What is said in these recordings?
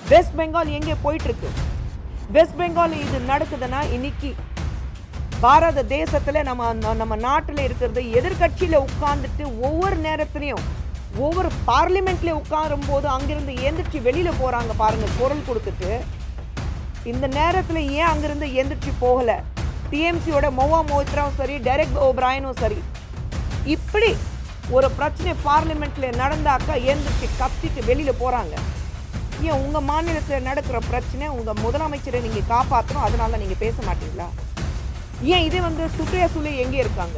West Bengal எங்கே போயிட்டு இருக்கு? வெஸ்ட் பெங்கால் இது நடக்குதுன்னா இன்னைக்கு பாரத தேசத்துல நம்ம நாட்டில் இருக்கிறது எதிர்கட்சியில உட்கார்ந்துட்டு ஒவ்வொரு நேரத்திலையும் ஒவ்வொரு பார்லிமெண்ட்ல உட்காரும் போது அங்கிருந்து எந்திரிச்சு வெளியில போறாங்க பாருங்க குரல் கொடுத்துட்டு. இந்த நேரத்தில் ஏன் அங்கிருந்து எந்திரிச்சு போகல? டிஎம்சியோட மோவா மோத்ராவும் சரி, டெரெக் ஓப்ராயனும் சரி, இப்படி ஒரு பிரச்சனை பார்லிமெண்ட்ல நடந்தாக்கா எந்திரிச்சு கத்திட்டு வெளியில போறாங்க. ஏன் உங்க மாநிலத்தில் நடக்கிற பிரச்சனை உங்க முதலமைச்சரை நீங்க காப்பாற்றணும், அதனால நீங்க பேச மாட்டீங்களா? ஏன் இதே சுப்ரியா சுலே எங்கே இருக்காங்க?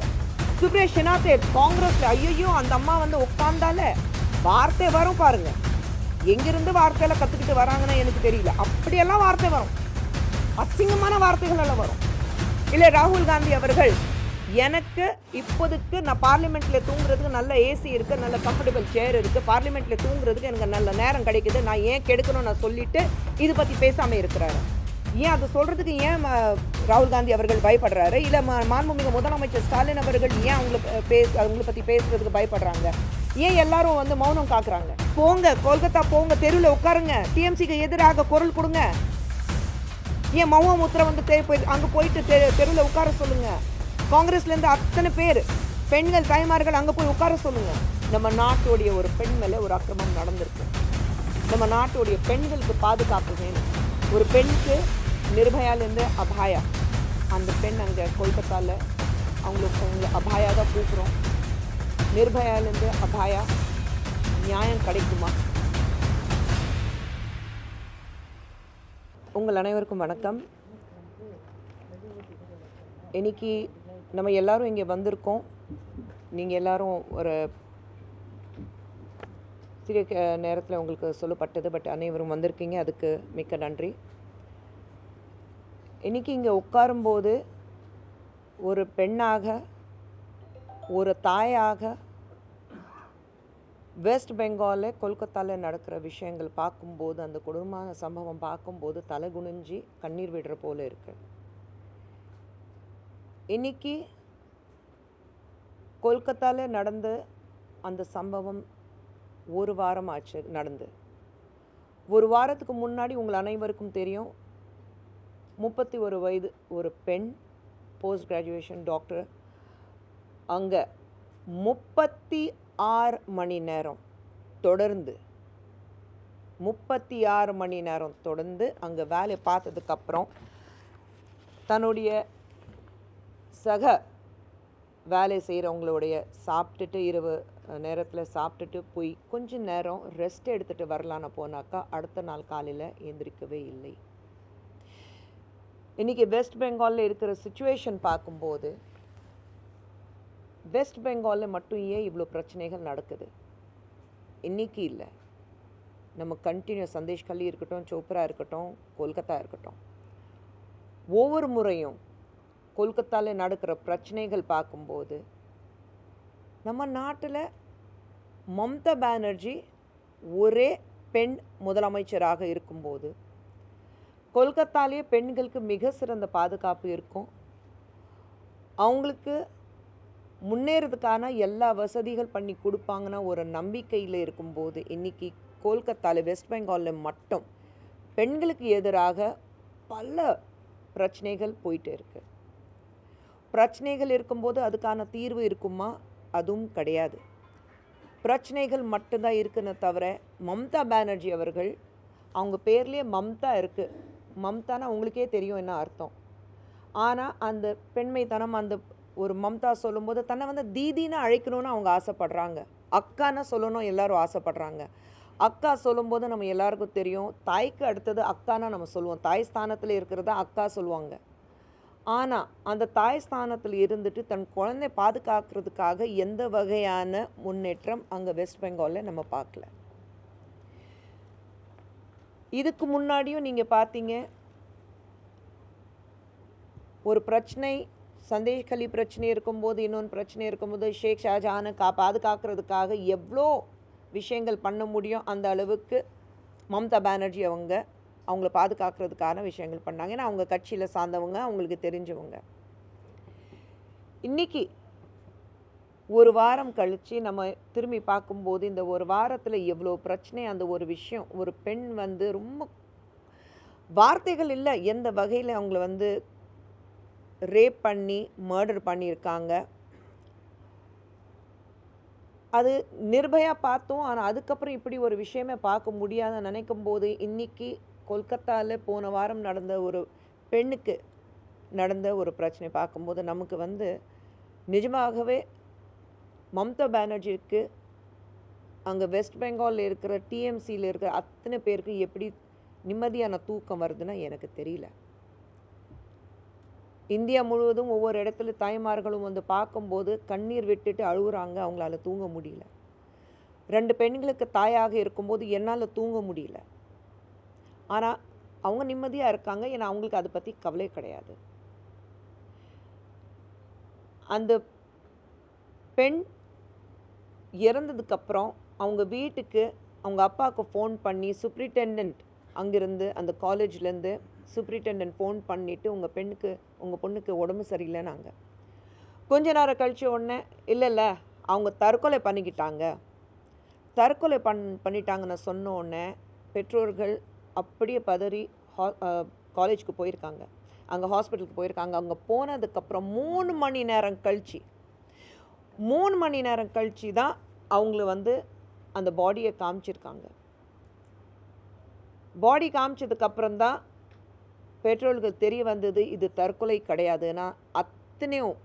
சுப்ரியா ஷெனாத்தே காங்கிரஸ்ல ஐயோ அந்த அம்மா உட்கார்ந்தால வார்த்தை வரும் பாருங்க. எங்கிருந்து வார்த்தையில கத்துக்கிட்டு வராங்கன்னு எனக்கு தெரியல. அப்படியெல்லாம் வார்த்தை வரும், அசிங்கமான வார்த்தைகள் எல்லாம் வரும். இல்லை ராகுல் காந்தி அவர்கள், எனக்கு இப்போதுக்கு நான் பார்லிமெண்ட்ல தூங்குறதுக்கு நல்ல ஏசி இருக்கு, நல்ல கம்ஃபர்டபுள் சேர் இருக்கு, பார்லிமெண்ட்ல தூங்குறதுக்கு எனக்கு நல்ல நேரம் கிடைக்குது, நான் ஏன் கெடுக்கணும்னு நான் சொல்லிட்டு இது பத்தி பேசாம இருக்கிறாரு. ஏன் அதை சொல்றதுக்கு ஏன் ராகுல் காந்தி அவர்கள் பயப்படுறாரு? இல்லை மாண்புமிகு முதலமைச்சர் ஸ்டாலின் அவர்கள் ஏன் அவங்களை பத்தி பேசுறதுக்கு பயப்படுறாங்க? ஏன் எல்லாரும் மௌனம் காக்குறாங்க? போங்க, கொல்கத்தா போங்க, தெருவில் உட்காருங்க, டிஎம்சிக்கு எதிராக குரல் கொடுங்க. ஏன் மௌவா முத்ரா அங்கே போயிட்டு தெருவில் உட்கார சொல்லுங்க. காங்கிரஸ்ல இருந்து அத்தனை பேர் பெண்கள் தாய்மார்கள் அங்கே போய் உட்கார சொல்லுங்க. நம்ம நாட்டுடைய ஒரு பெண் மேலே ஒரு அக்கிரமம் நடந்திருக்கு. நம்ம நாட்டுடைய பெண்களுக்கு பாதுகாப்பு வேணும். ஒரு பெண்ணுக்கு நிர்பயாலேருந்து அபாயா, அந்த பெண் அங்கே கொல்கத்தாவில் அவங்களை அபாயா தான் கூப்பிட்றோம். நிர்பயாலேருந்து அபாயா நியாயம் கிடைக்குமா? உங்கள் அனைவருக்கும் வணக்கம். இன்னைக்கு நம்ம எல்லாரும் இங்கே வந்திருக்கோம். நீங்கள் எல்லாரும் ஒரு சிறிய நேரத்தில் உங்களுக்கு சொல்லப்பட்டது, பட் அனைவரும் வந்திருக்கீங்க, அதுக்கு மிக்க நன்றி. இன்றைக்கி இங்கே உட்காரும்போது ஒரு பெண்ணாக, ஒரு தாயாக, வெஸ்ட் பெங்காலில் கொல்கத்தாவில் நடக்கிற விஷயங்கள் பார்க்கும்போது, அந்த கொடூரமான சம்பவம் பார்க்கும்போது தலை குனிஞ்சி கண்ணீர் விடுற போல இருக்கு. இன்னைக்கு கொல்கத்தாவில் நடந்த அந்த சம்பவம் ஒரு வாரம் ஆச்சு நடந்து. ஒரு வாரத்துக்கு முன்னாடி உங்கள் அனைவருக்கும் தெரியும், 31 வயது ஒரு பெண், போஸ்ட் கிராஜுவேஷன் டாக்டர், அங்கே 36 மணி நேரம் தொடர்ந்து 36 மணி நேரம் தொடர்ந்து அங்கே வேலை பார்த்ததுக்கப்புறம் தன்னுடைய சக வேலை செய்கிறவங்களுடைய சாப்பிட்டுட்டு இரவு நேரத்தில் சாப்பிட்டுட்டு போய் கொஞ்ச நேரம் ரெஸ்ட் எடுத்துகிட்டு வரலான்னு போனாக்கா அடுத்த நாள் காலையில் எந்திரிக்கவே இல்லை. இன்றைக்கி வெஸ்ட் பெங்காலில் இருக்கிற சுச்சுவேஷன் பார்க்கும்போது, வெஸ்ட் பெங்காலில் மட்டும் ஏன் இவ்வளோ பிரச்சனைகள் நடக்குது? இன்றைக்கி இல்லை, நம்ம கண்டினியூ சந்தேஷ்கல்லி இருக்கட்டும், சோப்ரா இருக்கட்டும், கொல்கத்தா இருக்கட்டும், ஒவ்வொரு முறையும் கொல்கத்தாவில் நடக்கிற பிரச்சனைகள் பார்க்கும்போது, நம்ம நாட்டில் மம்தா பானர்ஜி ஒரே பெண் முதலமைச்சராக இருக்கும்போது கொல்கத்தாலேயே பெண்களுக்கு மிக சிறந்த பாதுகாப்பு இருக்கும். அவங்களுக்கு முன்னேறதுக்கான எல்லா வசதிகள் பண்ணி கொடுப்பாங்கன்னா ஒரு நம்பிக்கையில் இருக்கும்போது, இன்றைக்கி கொல்கத்தாவில் வெஸ்ட் பெங்காலில் மட்டும் பெண்களுக்கு எதிராக பல பிரச்சனைகள் போயிட்டு இருக்கு. பிரச்சனைகள் இருக்கும்போது அதுக்கான தீர்வு இருக்குமா? அதுவும் கிடையாது. பிரச்சனைகள் மட்டும்தான் இருக்குன்னு தவிர, மம்தா பானர்ஜி அவர்கள், அவங்க பேர்லேயே மம்தா இருக்குது, மம்தானா உங்களுக்கே தெரியும் என்ன அர்த்தம். ஆனால் அந்த பெண்மைத்தனம், அந்த ஒரு மம்தா சொல்லும்போது தன்னை தீதின்னு அழைக்கணும்னு அவங்க ஆசைப்படுறாங்க, அக்கான்னு சொல்லணும் எல்லாரும் ஆசைப்படுறாங்க. அக்கா சொல்லும்போது நம்ம எல்லாருக்கும் தெரியும், தாய்க்கு அடுத்தது அக்கானா நம்ம சொல்லுவோம், தாய் ஸ்தானத்தில் இருக்கிறத அக்கா சொல்லுவாங்க. ஆனால் அந்த தாய் ஸ்தானத்தில் இருந்துட்டு தன் குழந்தை பாதுகாக்கிறதுக்காக எந்த வகையான முன்னேற்றம் அங்கே வெஸ்ட் பெங்காலில் நம்ம பார்க்கல. இதுக்கு முன்னாடியும் நீங்கள் பார்த்தீங்க, ஒரு பிரச்சனை, சந்தேஷ்கல்லி பிரச்சனை இருக்கும்போது, இன்னொன்று பிரச்சனை இருக்கும்போது, ஷேக் ஷாஜஹானை பாதுகாக்கிறதுக்காக எவ்வளோ விஷயங்கள் பண்ண முடியும் அந்த அளவுக்கு மம்தா பானர்ஜி அவங்கள பாதுகாக்கிறதுக்கான விஷயங்கள் பண்ணாங்க. ஏன்னா அவங்க கட்சியில் சார்ந்தவங்க, அவங்களுக்கு தெரிஞ்சவங்க. இன்றைக்கி ஒரு வாரம் கழித்து நம்ம திரும்பி பார்க்கும்போது இந்த ஒரு வாரத்தில் எவ்வளோ பிரச்சனை, அந்த ஒரு விஷயம், ஒரு பெண் வந்து ரொம்ப வார்த்தைகள் இல்லை எந்த வகையில் அவங்கள வந்து ரேப் பண்ணி மர்டர் பண்ணியிருக்காங்க. அது நிர்பயா பார்த்தோம். ஆனால் அதுக்கப்புறம் இப்படி ஒரு விஷயமே பார்க்க முடியாதுன்னு நினைக்கும் போது இன்னைக்கு கொல்கத்தாவில் போன வாரம் நடந்த ஒரு பெண்ணுக்கு நடந்த ஒரு பிரச்சனை பார்க்கும்போது நமக்கு வந்து நிஜமாகவே மம்தா பானர்ஜிக்கு அங்கே வெஸ்ட் பெங்காலில் இருக்கிற டிஎம்சியில் இருக்கிற அத்தனை பேருக்கு எப்படி நிம்மதியான தூக்கம் வருதுன்னா எனக்கு தெரியல. இந்தியா முழுவதும் ஒவ்வொரு இடத்துல தாய்மார்களும் வந்து பார்க்கும்போது கண்ணீர் விட்டுட்டு அழுகுறாங்க, அவங்களால தூங்க முடியல. 2 பெண்களுக்கு தாயாக இருக்கும்போது என்னால் தூங்க முடியல. ஆனால் அவங்க நிம்மதியாக இருக்காங்க, ஏன்னா அவங்களுக்கு அதை பற்றி கவலை கிடையாது. அந்த பெண் இறந்ததுக்கப்புறம் அவங்க வீட்டுக்கு அவங்க அப்பாவுக்கு ஃபோன் பண்ணி சூப்ரிண்டெண்டன்ட் அங்கேருந்து அந்த காலேஜ்லேருந்து சூப்ரிண்டெண்டன்ட் ஃபோன் பண்ணிவிட்டு உங்கள் பொண்ணுக்கு உடம்பு சரியில்லைன்னாங்க. கொஞ்ச நேரம் கழிச்ச உடனே இல்லை அவங்க தற்கொலை பண்ணிட்டாங்கன்னு சொன்ன உடனே பெற்றோர்கள் அப்படியே பதறி காலேஜுக்கு போயிருக்காங்க, அங்கே ஹாஸ்பிட்டலுக்கு போயிருக்காங்க. அங்கே போனதுக்கப்புறம் 3 மணி நேரம் கழிச்சு தான் அவங்கள வந்து அந்த பாடியை காமிச்சிருக்காங்க. பாடி காமிச்சதுக்கப்புறம் தான் பெற்றோர்களுக்கு தெரிய வந்தது இது தற்கொலை கிடையாதுன்னா. அத்தனையும்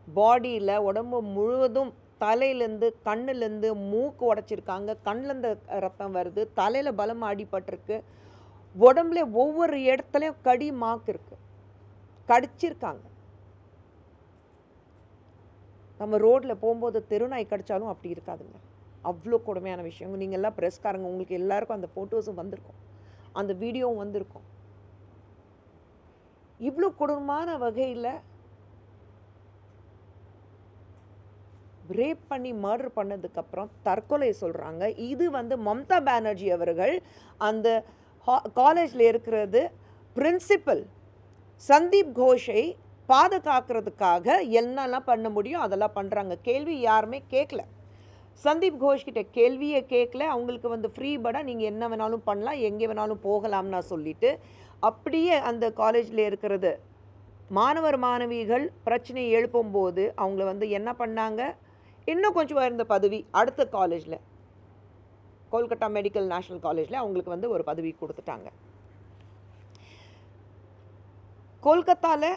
பாடியில் உடம்பு முழுவதும் தலையிலேருந்து கண்ணுலேருந்து மூக்கு உடைச்சிருக்காங்க, கண்ணிலேருந்து ரத்தம் வருது, தலையில் பலமாக அடிபட்டிருக்கு, உடம்புல ஒவ்வொரு இடத்துலையும் கடி மார்க் இருக்குது, கடிச்சிருக்காங்க. நம்ம ரோட்டில் போகும்போது தெருநாய் கடிச்சாலும் அப்படி இருக்காதுங்க, அவ்வளோ கொடுமையான விஷயம். நீங்கள் எல்லாம் ப்ரெஸ்காரங்க, உங்களுக்கு எல்லாருக்கும் அந்த ஃபோட்டோஸும் வந்திருக்கும், அந்த வீடியோவும் வந்திருக்கும். இவ்வளோ கொடுமையான வகையில் ரேப் பண்ணி மர்டர் பண்ணதுக்கப்புறம் தற்கொலை சொல்கிறாங்க. இது வந்து மம்தா பானர்ஜி அவர்கள் அந்த காலேஜில் இருக்கிறது பிரின்சிபல் சந்தீப் கோஷை பாதுகாக்கிறதுக்காக என்னெல்லாம் பண்ண முடியும் அதெல்லாம் பண்ணுறாங்க. கேள்வி யாருமே கேட்கல, சந்தீப் கோஷ்கிட்ட கேள்வியே கேட்கல. அவங்களுக்கு வந்து ஃப்ரீ படாக நீங்கள் என்ன வேணாலும் பண்ணலாம், எங்கே வேணாலும் போகலாம்னா சொல்லிட்டு அப்படியே அந்த காலேஜில் இருக்கிறது மாணவிகள் பிரச்சனையை எழுப்பும்போது அவங்கள வந்து என்ன பண்ணாங்க, இன்னும் கொஞ்சம் உயர்ந்த பதவி அடுத்த காலேஜில் கொல்கத்தா மெடிக்கல் நேஷனல் காலேஜில் அவங்களுக்கு வந்து ஒரு பதவி கொடுத்துட்டாங்க. கொல்கத்தாவில்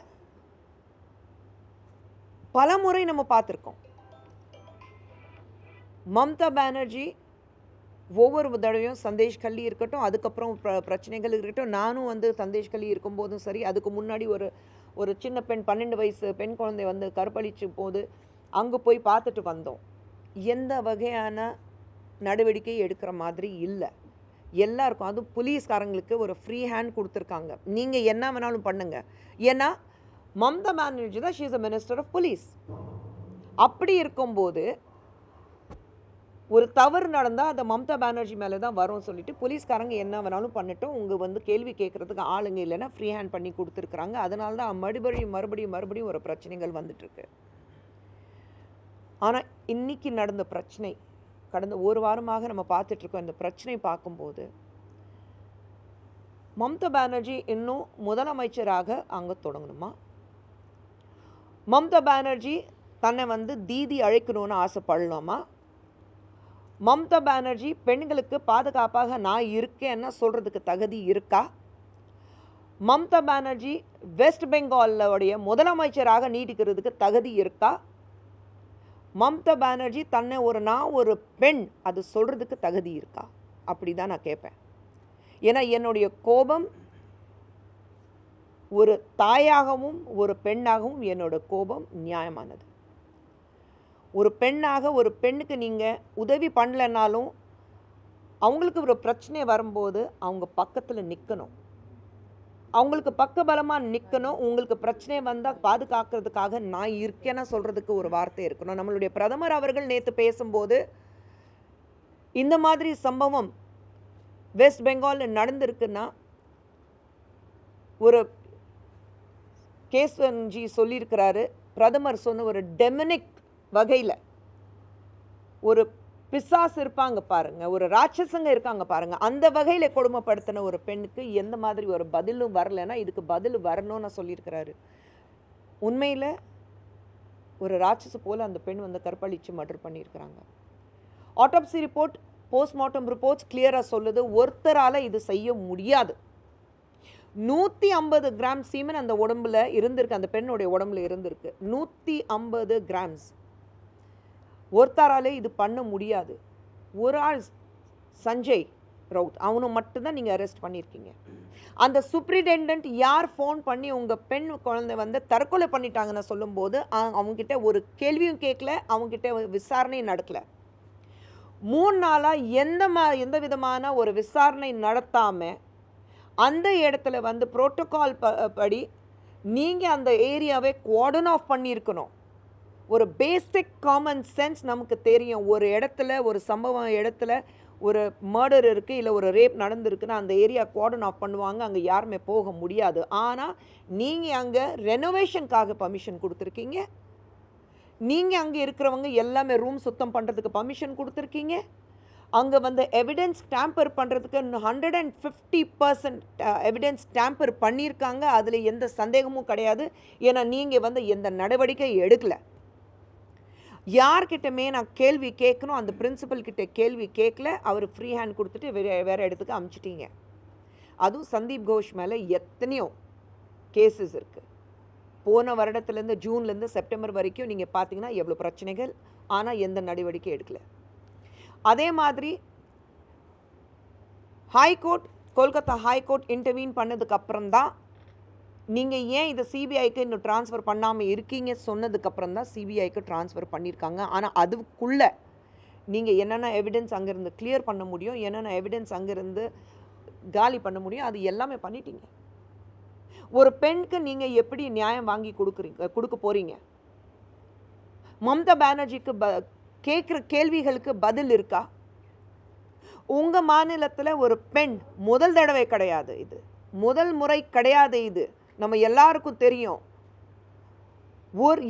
பல முறை நம்ம பார்த்துருக்கோம், மம்தா பானர்ஜி ஒவ்வொரு தடவையும் சந்தேஷ் கல்லி இருக்கட்டும், அதுக்கப்புறம் பிரச்சனைகள் இருக்கட்டும், நானும் வந்து சந்தேஷ் கல்லி இருக்கும்போதும் சரி, அதுக்கு முன்னாடி ஒரு சின்ன பெண் 12 வயசு பெண் குழந்தை வந்து கற்பழிச்சு போது அங்கே போய் பார்த்துட்டு வந்தோம். எந்த வகையான நடவடிக்கை எடுக்கிற மாதிரி இல்லை. எல்லாருக்கும், அதுவும் போலீஸ்காரங்களுக்கு ஒரு ஃப்ரீ ஹேண்ட் கொடுத்துருக்காங்க, நீங்கள் என்ன வேணாலும் பண்ணுங்க. ஏன்னா மம்தா பானர்ஜி தான், she is a minister of police. அப்படி இருக்கும்போது ஒரு தவறு நடந்தால் அதை மம்தா பானர்ஜி மேலே தான் வரும்னு சொல்லிட்டு போலீஸ்காரங்க என்ன வேணாலும் பண்ணிட்டோம், உங்கள் வந்து கேள்வி கேட்குறதுக்கு ஆளுங்க இல்லைன்னா ஃப்ரீ ஹேண்ட் பண்ணி கொடுத்துருக்குறாங்க. அதனால தான் மறுபடியும் ஒரு பிரச்சனைகள் வந்துட்டுருக்கு. ஆனால் இன்னைக்கு நடந்த பிரச்சனை, கடந்த ஒரு வாரமாக நம்ம பார்த்துட்ருக்கோம். இந்த பிரச்சனை பார்க்கும்போது மம்தா பானர்ஜி இன்னும் முதலமைச்சராக அங்கே தொடங்கணுமா? மம்தா பானர்ஜி தன்னை வந்து தீதி அழைக்கணும்னு ஆசைப்படலாமா? மம்தா பானர்ஜி பெண்களுக்கு பாதுகாப்பாக நான் இருக்கேன்னு சொல்கிறதுக்கு தகுதி இருக்கா? மம்தா பானர்ஜி வெஸ்ட் பெங்காலோடைய முதலமைச்சராக நீடிக்கிறதுக்கு தகுதி இருக்கா? மம்தா பானர்ஜி தன்னை நான் ஒரு பெண் அது சொல்கிறதுக்கு தகுதி இருக்கா? அப்படி தான் நான் கேட்பேன். ஏன்னா என்னுடைய கோபம் ஒரு தாயாகவும் ஒரு பெண்ணாகவும் என்னோட கோபம் நியாயமானது. ஒரு பெண்ணாக ஒரு பெண்ணுக்கு நீங்கள் உதவி பண்ணலைன்னாலும் அவங்களுக்கு ஒரு பிரச்சனை வரும்போது அவங்க பக்கத்தில் நிற்கணும், அவங்களுக்கு பக்கபலமாக நிற்கணும். உங்களுக்கு பிரச்சனை வந்தால் பாதுகாக்கிறதுக்காக நான் இருக்கேன்னா சொல்கிறதுக்கு ஒரு வார்த்தை இருக்கணும். நம்மளுடைய பிரதமர் அவர்கள் நேற்று பேசும்போது இந்த மாதிரி சம்பவம் வெஸ்ட் பெங்காலில் நடந்திருக்குன்னா ஒரு கேஸ்வன்ஜி சொல்லியிருக்கிறாரு, பிரதமர் சொன்ன ஒரு டெமினிக் வகையில் ஒரு பிசாசு இருப்பாங்க பாருங்க, ஒரு ராட்சசங்க இருக்காங்க பாருங்க, அந்த வகையில் கொடுமைப்படுத்தின ஒரு பெண்ணுக்கு எந்த மாதிரி ஒரு பதிலும் வரலைன்னா இதுக்கு பதில் வரணும்னு சொல்லியிருக்கிறாரு. உண்மையில் ஒரு ராட்சச போல் அந்த பெண் வந்து கற்பழித்து மர்டர் பண்ணியிருக்கிறாங்க. ஆட்டோப்சி ரிப்போர்ட், போஸ்ட்மார்ட்டம் ரிப்போர்ட்ஸ் கிளியராக சொல்லுது, ஒருத்தரால் இது செய்ய முடியாது. 150 கிராம் சீமன் அந்த உடம்புல இருந்திருக்கு, அந்த பெண்ணுடைய உடம்புல இருந்திருக்கு. 150 கிராம்ஸ். ஒருத்தராலே இது பண்ண முடியாது. ஒரு ஆள் சஞ்சய் ரவுத், அவனை மட்டும்தான் நீங்கள் அரெஸ்ட் பண்ணியிருக்கீங்க. அந்த சூப்ரிண்டெண்டன்ட் யார் ஃபோன் பண்ணி உங்கள் பெண் குழந்தை வந்து தற்கொலை பண்ணிட்டாங்கன்னு சொல்லும்போது அவங்ககிட்ட ஒரு கேள்வியும் கேட்கல, அவங்ககிட்ட விசாரணையும் நடக்கலை. 3 நாளாக எந்த விதமான ஒரு விசாரணை நடத்தாமல் அந்த இடத்துல வந்து புரோட்டோகால் படி நீங்கள் அந்த ஏரியாவை குவார்டன் ஆஃப் பண்ணியிருக்கணும். ஒரு பேசிக் காமன் சென்ஸ் நமக்கு தெரியும். ஒரு இடத்துல ஒரு சம்பவம் இடத்துல ஒரு மர்டர் இருக்குது, இல்லை ஒரு ரேப் நடந்திருக்குன்னா அந்த ஏரியா குவார்டன் ஆஃப் பண்ணுவாங்க, அங்கே யாருமே போக முடியாது. ஆனால் நீங்கள் அங்கே ரெனோவேஷனுக்காக பர்மிஷன் கொடுத்துருக்கீங்க. நீங்கள் அங்கே இருக்கிறவங்க எல்லாமே ரூம் சுத்தம் பண்ணுறதுக்கு பர்மிஷன் கொடுத்துருக்கீங்க. அங்கே வந்து எவிடன்ஸ் டேம்பர் பண்ணுறதுக்கு 150% எவிடன்ஸ் டேம்பர் பண்ணியிருக்காங்க. அதில் எந்த சந்தேகமும் கிடையாது. ஏன்னா நீங்கள் வந்து எந்த நடவடிக்கை எடுக்கலை. யார்கிட்டமே நான் கேள்வி கேட்கணும், அந்த பிரின்சிபல்கிட்ட கேள்வி கேட்கல, அவர் ஃப்ரீ ஹேண்ட் கொடுத்துட்டு வேறு இடத்துக்கு அமுச்சிட்டீங்க. அதுவும் சந்தீப் கோஷ் மேலே எத்தனையோ கேசஸ் இருக்குது. போன வருடத்துலேருந்து ஜூன்லேருந்து செப்டம்பர் வரைக்கும் நீங்கள் பார்த்தீங்கன்னா எவ்வளோ பிரச்சனைகள், ஆனால் எந்த நடவடிக்கை எடுக்கலை. அதே மாதிரி ஹைகோர்ட், கொல்கத்தா ஹைகோர்ட் இன்டர்வீன் பண்ணதுக்கப்புறம் தான் நீங்கள் ஏன் இதை சிபிஐக்கு இன்னும் ட்ரான்ஸ்ஃபர் பண்ணாமல் இருக்கீங்க சொன்னதுக்கப்புறம் தான் சிபிஐக்கு ட்ரான்ஸ்ஃபர் பண்ணியிருக்காங்க. ஆனால் அதுக்குள்ளே நீங்கள் என்னென்ன எவிடன்ஸ் அங்கேருந்து கிளியர் பண்ண முடியும், என்னென்ன எவிடன்ஸ் அங்கேருந்து காலி பண்ண முடியும், அது எல்லாமே பண்ணிட்டீங்க. ஒரு பெண்ணுக்கு நீங்கள் எப்படி நியாயம் வாங்கி கொடுக்க போகிறீங்க? மம்தா பானர்ஜிக்கு கேட்குற கேள்விகளுக்கு பதில் இருக்கா? உங்கள் மாநிலத்தில் ஒரு பெண் முதல் தடவை கிடையாது, இது முதல் முறை கிடையாது. இது நம்ம எல்லாருக்கும் தெரியும்.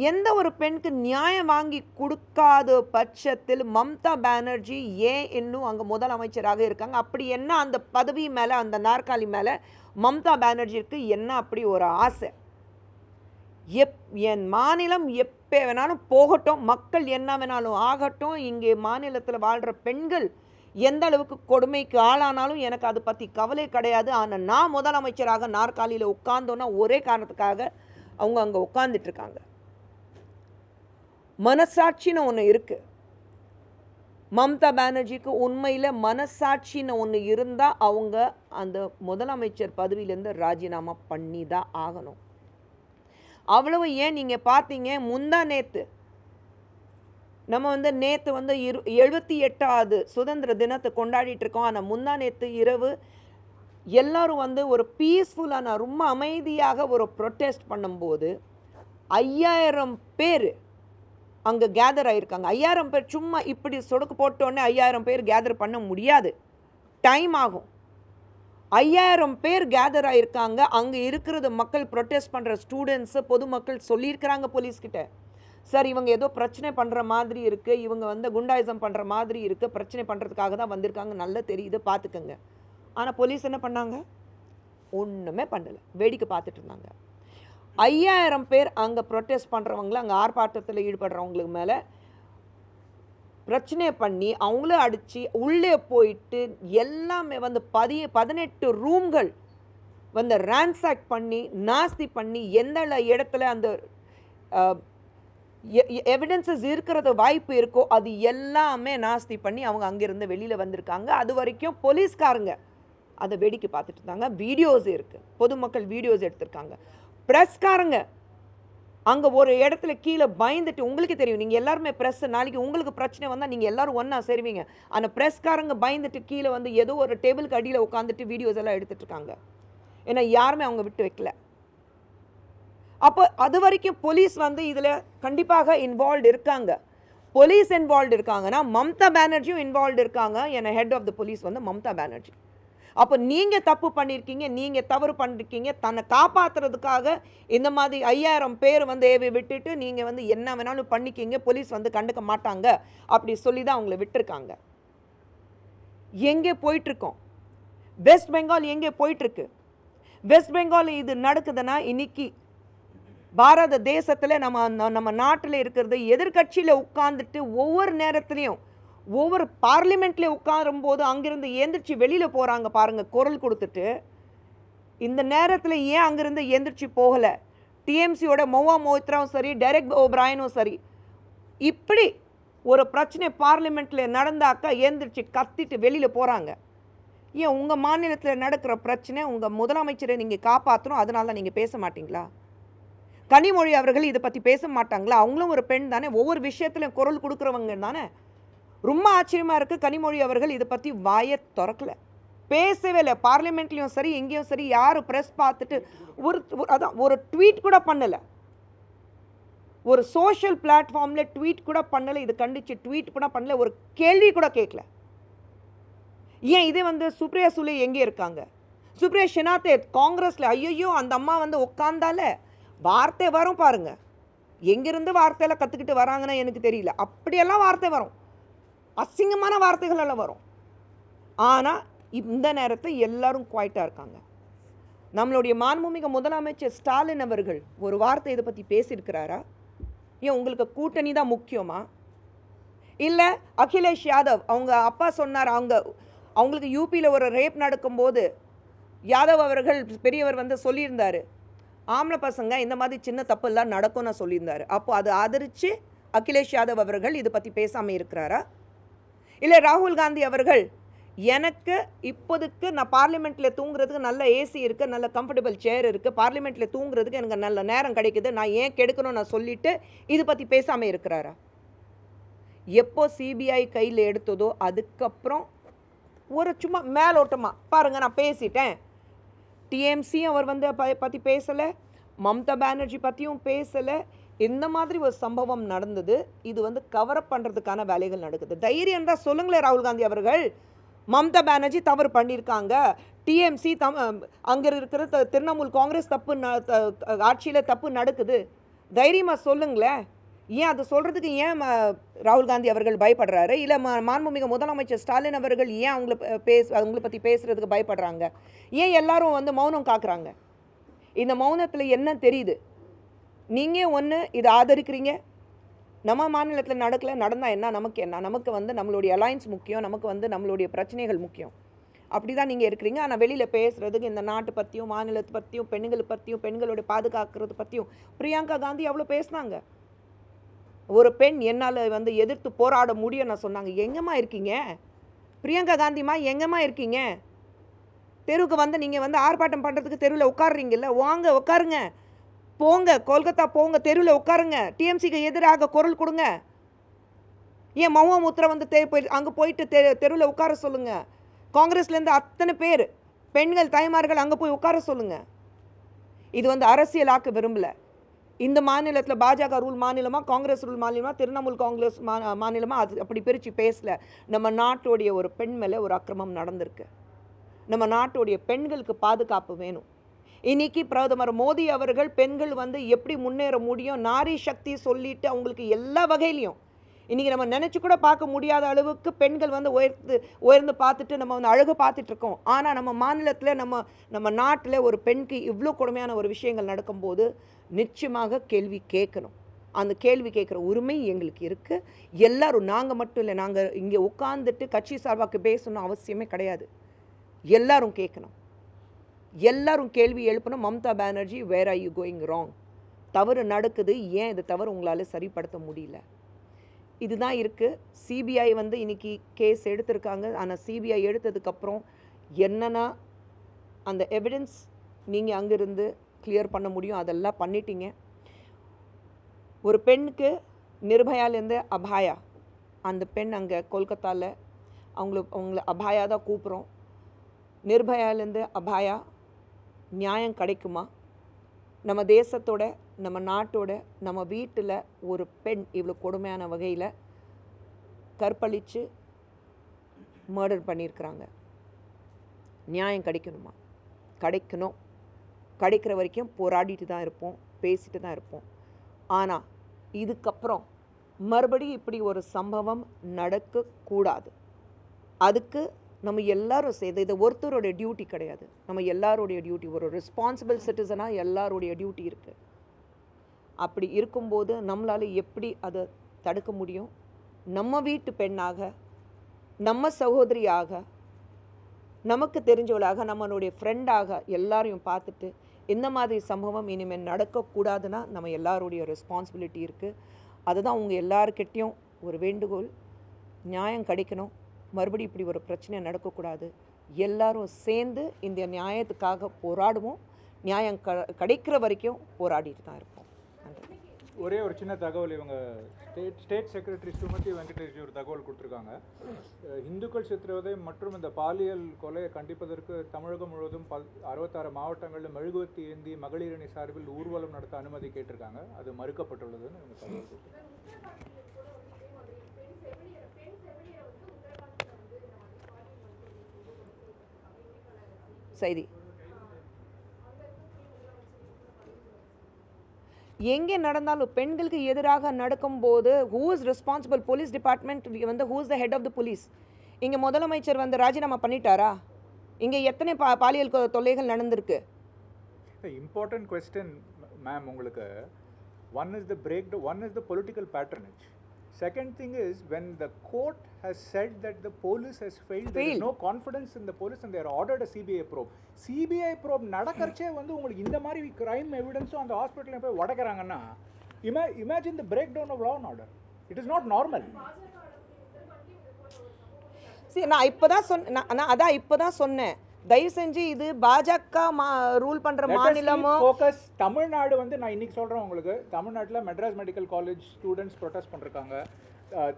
எந்த ஒரு பெண்ணுக்கு நியாயம் வாங்கி கொடுக்காத பட்சத்தில் மம்தா பானர்ஜி ஏன் இன்னும் அங்கே முதலமைச்சராக இருக்காங்க? அப்படி என்ன அந்த பதவி மேலே, அந்த நாற்காலி மேலே மம்தா பானர்ஜிக்கு என்ன அப்படி ஒரு ஆசை? என் மாநிலம் எப்போ வேணாலும் போகட்டும், மக்கள் என்ன வேணாலும் ஆகட்டும், இங்கே மாநிலத்தில் வாழ்கிற பெண்கள் எந்த அளவுக்கு கொடுமைக்கு ஆளானாலும் எனக்கு அதை பற்றி கவலை கிடையாது. ஆனால் நான் முதலமைச்சராக நாற்காலியில் உட்கார்ந்தோன்னா ஒரே காரணத்துக்காக அவங்க அங்கே உட்கார்ந்துட்டுருக்காங்க. மனசாட்சின்னு ஒன்று இருக்குது. மம்தா பானர்ஜிக்கு உண்மையில் மனசாட்சின்னு ஒன்று இருந்தால் அவங்க அந்த முதலமைச்சர் பதவியிலேருந்து ராஜினாமா பண்ணி தான் ஆகணும். அவ்வளவு ஏன் நீங்கள் பார்த்தீங்க, முந்தா நேற்று நம்ம வந்து நேற்று வந்து 78வது சுதந்திர தினத்தை கொண்டாடிட்டு இருக்கோம். ஆனால் முந்தா நேற்று இரவு எல்லாரும் வந்து ஒரு பீஸ்ஃபுல்லான ரொம்ப அமைதியாக ஒரு ப்ரொட்டஸ்ட் பண்ணும்போது 5000 பேர் அங்கே கேதர் ஆகியிருக்காங்க. 5000 பேர் சும்மா இப்படி சொடுக்கு போட்டோன்னே 5000 பேர் கேதர் பண்ண முடியாது, டைம் ஆகும். 5000 பேர் கேதர் ஆகியிருக்காங்க. அங்கே இருக்கிறது மக்கள், ப்ரொட்டஸ்ட் பண்ணுற ஸ்டூடெண்ட்ஸு, பொதுமக்கள் சொல்லியிருக்கிறாங்க போலீஸ்கிட்ட, சார் இவங்க ஏதோ பிரச்சனை பண்ணுற மாதிரி இருக்குது, இவங்க வந்து குண்டாயிசம் பண்ணுற மாதிரி இருக்குது, பிரச்சனை பண்ணுறதுக்காக தான் வந்திருக்காங்க, நல்லா தெரியுது, பார்த்துக்கங்க. ஆனால் போலீஸ் என்ன பண்ணாங்க? ஒன்றுமே பண்ணலை, வேடிக்கை பார்த்துட்டு இருந்தாங்க. 5000 பேர் அங்கே ப்ரொட்டஸ்ட் பண்ணுறவங்கள, அங்கே ஆர்ப்பாட்டத்தில் ஈடுபடுறவங்களுக்கு மேலே பிரச்சனை பண்ணி அவங்கள அடித்து உள்ளே போயிட்டு எல்லாமே வந்து 18 ரூம்கள் வந்து ரேன்சாக் பண்ணி நாஸ்தி பண்ணி எந்த இடத்துல அந்த எவிடன்சஸ் இருக்கிறது வாய்ப்பு இருக்கோ அது எல்லாமே நாஸ்தி பண்ணி அவங்க அங்கேருந்து வெளியில் வந்திருக்காங்க. அது வரைக்கும் போலீஸ்காரங்க அதை வேடிக்கை பார்த்துட்டு இருந்தாங்க. வீடியோஸ் இருக்குது, பொதுமக்கள் வீடியோஸ் எடுத்திருக்காங்க. ப்ரெஸ்காரங்க அங்கே ஒரு இடத்துல கீழே பயந்துட்டு, உங்களுக்கு தெரியும் நீங்கள் எல்லாருமே ப்ரெஸ், நாளைக்கு உங்களுக்கு பிரச்சனை வந்தால் நீங்கள் எல்லோரும் ஒன்றா சேருவீங்க. ஆனால் ப்ரெஸ்காரங்க பயந்துட்டு கீழே வந்து ஏதோ ஒரு டேபிளுக்கு அடியில் உட்காந்துட்டு வீடியோஸ் எல்லாம் எடுத்துகிட்ருக்காங்க. ஏன்னா யாருமே அவங்க விட்டு வைக்கல. அப்போ அது வரைக்கும் போலீஸ் வந்து இதில் கண்டிப்பாக இன்வால்வ்டு இருக்காங்க. போலீஸ் இன்வால்வ்டு இருக்காங்கன்னா மம்தா பானர்ஜியும் இன்வால்வ்டு இருக்காங்க. ஏன்னா ஹெட் ஆஃப் த போலீஸ் வந்து மம்தா பானர்ஜி. அப்போ நீங்கள் தப்பு பண்ணியிருக்கீங்க, நீங்கள் தவறு பண்ணிருக்கீங்க, தன்னை காப்பாற்றுறதுக்காக இந்த மாதிரி 5000 பேர் வந்து ஏவி விட்டுட்டு நீங்கள் வந்து என்ன வேணாலும் பண்ணிக்கிங்க, போலீஸ் வந்து கண்டுக்க மாட்டாங்க அப்படி சொல்லி தான் அவங்கள விட்டுருக்காங்க. எங்கே போயிட்டுருக்கோம்? வெஸ்ட் பெங்கால் எங்கே போயிட்டுருக்கு? வெஸ்ட் பெங்கால் இது நடக்குதுன்னா இன்னைக்கு பாரத தேசத்தில் நம்ம நாட்டில் இருக்கிறது எதிர்கட்சியில் உட்கார்ந்துட்டு ஒவ்வொரு நேரத்துலையும் ஒவ்வொரு பார்லிமெண்ட்லேயே உட்காரும் போது அங்கிருந்து எந்திரிச்சு வெளியில் போகிறாங்க பாருங்க குரல் கொடுத்துட்டு. இந்த நேரத்தில் ஏன் அங்கிருந்து எந்திரிச்சு போகலை? டிஎம்சியோட மௌவா மோத்ராவும் சரி, டெரெக் ஓப்ராயனும் சரி, இப்படி ஒரு பிரச்சனை பார்லிமெண்ட்டில் நடந்தாக்கா எந்திரிச்சு கத்திட்டு வெளியில் போகிறாங்க. ஏன் உங்கள் மாநிலத்தில் நடக்கிற பிரச்சனை உங்கள் முதலமைச்சரை நீங்கள் காப்பாற்றணும், அதனால நீங்கள் பேச மாட்டிங்களா? கனிமொழி அவர்கள் இதை பற்றி பேச மாட்டாங்களா? அவங்களும் ஒரு பெண் தானே, ஒவ்வொரு விஷயத்துலையும் குரல் கொடுக்குறவங்க தானே. ரொம்ப ஆச்சரியமாக இருக்குது, கனிமொழி அவர்கள் இதை பற்றி வாயை திறக்கலை, பேசவே இல்லை. பார்லிமெண்ட்லேயும் சரி எங்கேயும் சரி யார் ப்ரெஸ் பார்த்துட்டு ஒரு ட்வீட் கூட பண்ணலை, ஒரு சோஷியல் பிளாட்ஃபார்மில் ட்வீட் கூட பண்ணலை, இது கண்டிச்சு ட்வீட் கூட பண்ணலை, ஒரு கேள்வி கூட கேட்கல. ஏன் இதே வந்து சுப்ரியா சுலே எங்கே இருக்காங்க? சுப்ரியா ஷெனாத்தே காங்கிரஸில், ஐயோ அந்த அம்மா வந்து உட்காந்தால வார்த்தை வரும் பாருங்க, எங்கிருந்து வார்த்தையெல்லாம் கற்றுக்கிட்டு வராங்கன்னு எனக்கு தெரியல, அப்படியெல்லாம் வார்த்தை வரும், அசிங்கமான வார்த்தைகள் எல்லாம் வரும். ஆனால் இந்த நேரத்தை எல்லாரும் குவாய்ட்டாக இருக்காங்க. நம்மளுடைய மாண்புமிகு முதலமைச்சர் ஸ்டாலின் அவர்கள் ஒரு வார்த்தை இதை பற்றி பேசியிருக்கிறாரா? ஏன் உங்களுக்கு கூட்டணி தான் முக்கியமா? இல்லை அகிலேஷ் யாதவ் அவங்க அப்பா சொன்னார், அவங்களுக்கு யூபியில் ஒரு ரேப் நடக்கும்போது யாதவ் அவர்கள் பெரியவர் வந்து சொல்லியிருந்தார், ஆம்பளை பசங்க இந்த மாதிரி சின்ன தப்பெல்லாம் நடக்கும்னு சொல்லியிருந்தார். அப்போ அது ஆதரித்து அகிலேஷ் யாதவ் அவர்கள் இதை பற்றி பேசாமல் இருக்கிறாரா? இல்லை ராகுல் காந்தி அவர்கள் எனக்கு இப்போதுக்கு நான் பார்லிமெண்ட்டில் தூங்குறதுக்கு நல்ல ஏசி இருக்குது, நல்ல கம்ஃபர்டபுள் சேர் இருக்குது, பார்லிமெண்ட்டில் தூங்குறதுக்கு எனக்கு நல்ல நேரம் கிடைக்குது, நான் ஏன் கெடுக்கணும்னு நான் சொல்லிவிட்டு இது பற்றி பேசாமல் இருக்கிறாரா? எப்போ சிபிஐ கையில் எடுத்ததோ அதுக்கப்புறம் ஒரு சும்மா மேலோட்டமாக பாருங்கள் நான் பேசிட்டேன், டிஎம்சி அவர் வந்து பற்றி பேசலை, மம்தா பானர்ஜி பற்றியும் பேசலை, இந்த மாதிரி ஒரு சம்பவம் நடந்தது. இது வந்து கவரப் பண்ணுறதுக்கான வேலைகள் நடக்குது. தைரியம் தான் சொல்லுங்களேன் ராகுல் காந்தி அவர்கள், மம்தா பானர்ஜி தவறு பண்ணியிருக்காங்க, டிஎம்சி அங்கே இருக்கிற திரிணாமுல் காங்கிரஸ் ஆட்சியில் தப்பு நடக்குது, தைரியமாக சொல்லுங்களேன். ஏன் அது சொல்கிறதுக்கு ஏன் ராகுல் காந்தி அவர்கள் பயப்படுறாரு? இல்லை மாண்புமிகு முதலமைச்சர் ஸ்டாலின் அவர்கள் ஏன் அவங்கள பற்றி பேசுகிறதுக்கு பயப்படுறாங்க? ஏன் எல்லாரும் வந்து மௌனம் காக்குறாங்க? இந்த மௌனத்தில் என்ன தெரியுது? நீங்கள் ஒன்று இதை ஆதரிக்கிறீங்க, நம்ம மாநிலத்தில் நடந்தால் என்ன, நமக்கு என்ன, நமக்கு வந்து நம்மளுடைய அலையன்ஸ் முக்கியம், நமக்கு வந்து நம்மளுடைய பிரச்சனைகள் முக்கியம், அப்படி தான் நீங்கள் இருக்கிறீங்க. ஆனால் வெளியில் பேசுகிறதுக்கு இந்த நாட்டு பற்றியும் மாநிலத்தை பற்றியும் பெண்களை பற்றியும் பெண்களுடைய பாதுகாக்கிறது பற்றியும் பிரியங்கா காந்தி அவ்வளோ பேசினாங்க. ஒரு பெண் என்னால் வந்து எதிர்த்து போராட முடியும்னு நான் சொன்னாங்க. எங்கேம்மா இருக்கீங்க பிரியங்கா காந்திமா, எங்கேம்மா இருக்கீங்க? தெருவுக்கு வந்து நீங்கள் வந்து ஆர்ப்பாட்டம் பண்ணுறதுக்கு தெருவில் உட்காடுறீங்கல்ல, வாங்க உட்காருங்க, போங்க கொல்கத்தா போங்க, தெருவில் உட்காருங்க, டிஎம்சிக்கு எதிராக குரல் கொடுங்க. ஏன் மௌவா முத்ரா வந்து அங்கே போயிட்டு தெருவில் உட்கார சொல்லுங்கள். காங்கிரஸ்லேருந்து அத்தனை பேர் பெண்கள் தாய்மார்கள் அங்கே போய் உட்கார சொல்லுங்கள். இது வந்து அரசியலாக்க விரும்பலை. இந்த மாநிலத்தில் பாஜக ரூல் மாநிலமாக, காங்கிரஸ் ரூல் மாநிலமாக, திரிணாமுல் காங்கிரஸ் மாநிலமாக, அது அப்படி பிரித்து பேசல. நம்ம நாட்டுடைய ஒரு பெண் மேலே ஒரு அக்கிரமம் நடந்திருக்கு. நம்ம நாட்டுடைய பெண்களுக்கு பாதுகாப்பு வேணும். இன்னைக்கு பிரதமர் மோடி அவர்கள் பெண்கள் வந்து எப்படி முன்னேற முடியும், நாரி சக்தி சொல்லிட்டு அவங்களுக்கு எல்லா வகையிலையும் இன்றைக்கி நம்ம நினச்சி கூட பார்க்க முடியாத அளவுக்கு பெண்கள் வந்து உயர்ந்து பார்த்துட்டு நம்ம வந்து அழகு பார்த்துட்ருக்கோம். ஆனால் நம்ம மாநிலத்தில் நம்ம நாட்டில் ஒரு பெண்க்கு இவ்வளோ கொடுமையான ஒரு விஷயங்கள் நடக்கும்போது நிச்சயமாக கேள்வி கேட்கணும். அந்த கேள்வி கேட்குற உரிமை எங்களுக்கு இருக்குது. எல்லாரும், நாங்கள் மட்டும் இல்லை, நாங்கள் இங்கே உட்காந்துட்டு கட்சி சார்பாக பேசணும் அவசியமே கிடையாது. எல்லாரும் கேட்கணும், எல்லாரும் கேள்வி எழுப்பணும். Mamata Banerjee, where are you going wrong? தவறு நடக்குது, ஏன் இது தவறு உங்களால் சரிப்படுத்த முடியல? இதுதான் இருக்குது. சிபிஐ வந்து இன்றைக்கி கேஸ் எடுத்திருக்காங்க. ஆனால் சிபிஐ எடுத்ததுக்கப்புறம் என்னென்னா அந்த எவிடன்ஸ் நீங்கள் அங்கேருந்து கிளியர் பண்ண முடியும், அதெல்லாம் பண்ணிட்டீங்க. ஒரு பெண்ணுக்கு நிர்பயாலேருந்து அபாயா, அந்த பெண் அங்கே கொல்கத்தாவில் அவங்கள அபாயா தான் கூப்பிட்றோம். நிர்பயாலேருந்து அபாயா நியாயம் கிடைக்குமா? நம்ம தேசத்தோட, நம்ம நாட்டோட, நம்ம வீட்டில் ஒரு பெண் இவ்வளோ கொடுமையான வகையில் கற்பழித்து மர்டர் பண்ணியிருக்கிறாங்க. நியாயம் கிடைக்கணுமா? கிடைக்கணும். கிடைக்கிற வரைக்கும் போராடிட்டு தான் இருப்போம், பேசிட்டு தான் இருப்போம். ஆனால் இதுக்கப்புறம் மறுபடியும் இப்படி ஒரு சம்பவம் நடக்கக்கூடாது. அதுக்கு நம்ம எல்லாரும் சேர்ந்து, இது ஒருத்தருடைய டியூட்டி கிடையாது, நம்ம எல்லாருடைய டியூட்டி. ஒரு ரெஸ்பான்சிபிள் சிட்டிசனாக எல்லாருடைய டியூட்டி இருக்குது. அப்படி இருக்கும்போது நம்மளால் எப்படி அதை தடுக்க முடியும்? நம்ம வீட்டு பெண்ணாக, நம்ம சகோதரியாக, நமக்கு தெரிஞ்சவளாக, நம்மளுடைய ஃப்ரெண்டாக எல்லாரையும் பார்த்துட்டு இந்த மாதிரி சம்பவம் இனிமேல் நடக்கக்கூடாதுன்னா நம்ம எல்லாருடைய ரெஸ்பான்சிபிலிட்டி இருக்குது. அதுதான் உங்கள் எல்லாருக்கிட்டேயும் ஒரு வேண்டுகோள். நியாயம் கிடைக்கணும், மறுபடியும் இப்படி ஒரு பிரச்சனை நடக்கக்கூடாது. எல்லாரும் சேர்ந்து இந்த நியாயத்துக்காக போராடுவோம். நியாயம் கிடைக்கிற வரைக்கும் போராடிட்டு தான் இருப்போம். ஒரே ஒரு சின்ன தகவல், இவங்க ஸ்டேட் செக்ரட்டரி சுமதி வெங்கடேஷ் ஒரு தகவல் கொடுத்துருக்காங்க. இந்துக்கள் சித்திரவதை மற்றும் இந்த பாலியல் கொலையை கண்டிப்பதற்கு தமிழகம் முழுவதும் 66 மாவட்டங்களில் மெழுகுவர்த்தி ஏந்தி மகளிர் அணி சார்பில் ஊர்வலம் நடத்த அனுமதி கேட்டிருக்காங்க. அது மறுக்கப்பட்டுள்ளதுன்னு இவங்க தகவல் கொடுத்துருக்காங்க. செய்தி எங்கே நடந்தாலும் பெண்களுக்கு எதிராக நடக்கும்போது who is responsible? Police department வந்து who is the head of the police? இங்கே முதலமைச்சர் வந்து ராஜினாமா பண்ணிட்டாரா? இங்கே எத்தனை பாலியல் தொல்லைகள் நடந்திருக்கு? இம்பார்ட்டன்ட் கொஸ்டின் மேம் உங்களுக்கு. One is the break, one is the political patronage. Second thing is, when the court has said that the police has failed, there is no confidence in the police and they are ordered a CBI probe. CBI probe நடக்கறச்சே வந்து உங்களுக்கு இந்த மாதிரி crime evidence அந்த ஹாஸ்பிட்டல்ல போய் உடைக்கறாங்கன்னா imagine the breakdown of law and order. It is not normal. நான் இப்பதான் சொன்னேன், தயவு செஞ்சு இது பாஜக ரூல் பண்ற மாநிலமோ ஃபோக்கஸ். தமிழ்நாடு வந்து நான் இன்னைக்கு சொல்றேன் உங்களுக்கு, தமிழ்நாட்டில் Madras medical college students protest பண்ணிருக்காங்க,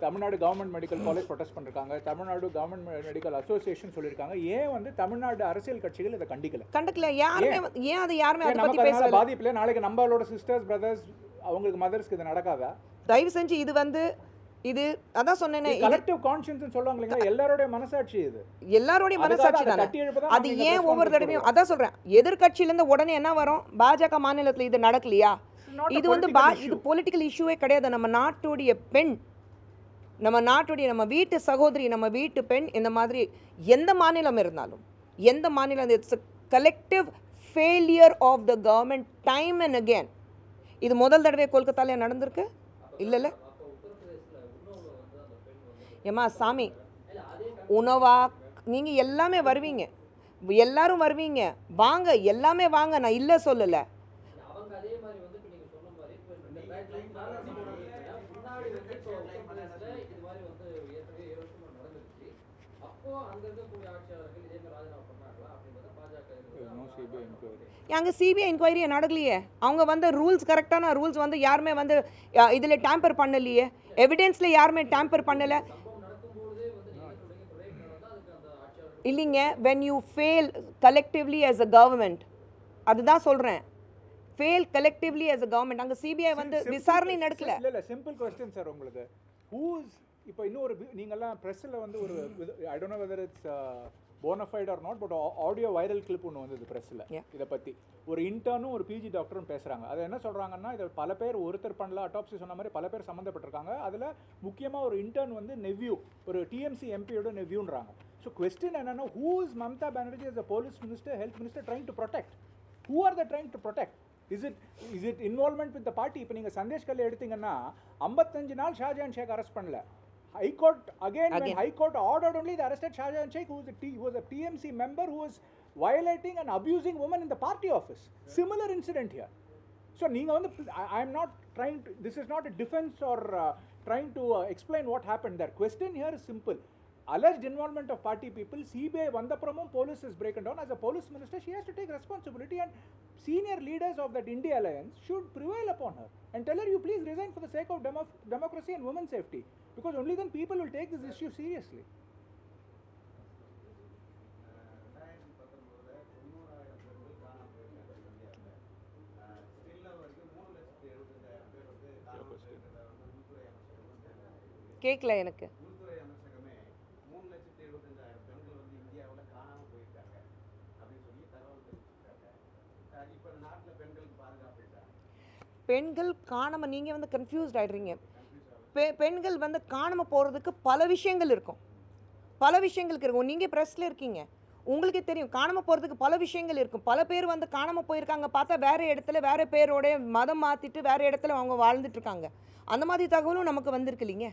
Tamil Nadu government medical college protest பண்ணிருக்காங்க, தமிழ்நாடு கவர்மெண்ட் மெடிக்கல் அசோசியேஷன் சொல்லியிருக்காங்க. ஏன் வந்து தமிழ்நாடு அரசியல் கட்சிகள் இதை கண்டிக்கல? யாருமே ஏன் அதை யாருமே அதை பத்தி பேசல? பாதிப்பில்லை. நாளைக்கு நம்மளோட சிஸ்டர்ஸ் பிரதர்ஸ் அவங்களுக்கு மதர்ஸ்க்கு இது நடக்காதா? தயவு செஞ்சு இது வந்து இது அதான் சொன்னேனே, கலெக்டிவ் கான்ஷியன்ஸ் சொல்றாங்க இல்லையா, எல்லாரோட மனசாட்சி இது, எல்லாரோட மனசாட்சி தானே. அது ஏன் ஒவ்வொரு தடவையும் அதான் சொல்றேன், எதிர்கட்சியில இருந்து உடனே என்ன வரும்? பாஜக மாநிலத்தில் இது நடக்கலையா? இது வந்து இது பொலிட்டிக்கல் இஷ்யூவே கிடையாது. நம்ம நாட்டுடைய பெண், நம்ம வீட்டு சகோதரி, நம்ம வீட்டு பெண், இந்த மாதிரி எந்த மாநிலம் இருந்தாலும், எந்த மாநிலம், it's collective failure of the government time and again. இது முதல் தடவை கொல்கத்தால நடந்திருக்கு இல்லைல்ல? ஏமா சாமி, உணவா நீங்கள் எல்லாமே வருவீங்க, எல்லாரும் வருவீங்க, வாங்க, எல்லாமே வாங்க, நான் இல்லை சொல்லலை. அங்கே சிபிஐ என்கொயரி நடக்கலையே. அவங்க வந்து ரூல்ஸ், கரெக்டான ரூல்ஸ் வந்து யாருமே வந்து இதில் டேம்பர் பண்ணலையே, எவிடென்ஸில் யாருமே டேம்பர் பண்ணலை இல்லைங்க. when you fail collectively as a government, அதுதான் சொல்கிறேன், fail collectively as a government. அங்கே சிபிஐ வந்து விசாரணை நடக்கல. இல்லை சிம்பிள் கொஸ்டின் சார் உங்களுக்கு. ஹூஸ் இப்போ இன்னொரு நீங்கள்லாம் ப்ரெஸ்ஸில் வந்து ஒரு I don't know whether it's bona fide or not, but audio viral clip ஒன்று வந்தது ப்ரெஸ்ஸில். இதை பற்றி ஒரு இன்டர்னும் ஒரு பிஜி டாக்டரும் பேசுகிறாங்க. அது என்ன சொல்கிறாங்கன்னா, இதை பல பேர் ஒருத்தர் பண்ணல, அட்டாப்சி சொன்ன மாதிரி பல பேர் சம்மந்தப்பட்டிருக்காங்க. அதில் முக்கியமாக ஒரு இன்டர்ன் வந்து நெவ்யூ, ஒரு டிஎம்சி எம்பியோட நெவ்யூன்றாங்க. ஸோ கொஸ்டின் என்னன்னா, who is Mamata Banerjee as a police minister, health minister trying to protect? Who are they trying to protect? Is it involvement with the party? இப்போ நீங்கள் சந்தேஷ் கல்லை எடுத்தீங்கன்னா 55 நாள் ஷாஜஹான் ஷேக் அரெஸ்ட் பண்ணல. High Court again when High Court ordered only the arrested Shahjahan Sheikh, who was a TMC member who was violating and abusing women in the party office. Similar incident here. So neenga vandu I am not trying to, this is not a defense or trying to explain what happened there. Question here is simple. Alleged involvement of party people, CBI vandapramum police is broken down. As a police minister, she has to take responsibility, and senior leaders of that India alliance should prevail upon her and tell her, you please resign for the sake of democracy and women's safety, because only then people will take this issue seriously. கேட்கல எனக்கு. பெண்கள் காணாமல் நீங்கள் வந்து confused ஆகிடுறீங்க. பெண்கள் வந்து காணாமல் போகிறதுக்கு பல விஷயங்கள் இருக்கும், பல விஷயங்களுக்கு இருக்கும். நீங்கள் ப்ரெஸ்ஸில் இருக்கீங்க, உங்களுக்கே தெரியும் காணாமல் போகிறதுக்கு பல விஷயங்கள் இருக்கும். பல பேர் வந்து காணாமல் போயிருக்காங்க, பார்த்தா வேறு இடத்துல வேறு பேரோட மதம் மாற்றிட்டு வேறு இடத்துல அவங்க வாழ்ந்துட்டுருக்காங்க. அந்த மாதிரி தகவலும் நமக்கு வந்திருக்கு இல்லைங்க.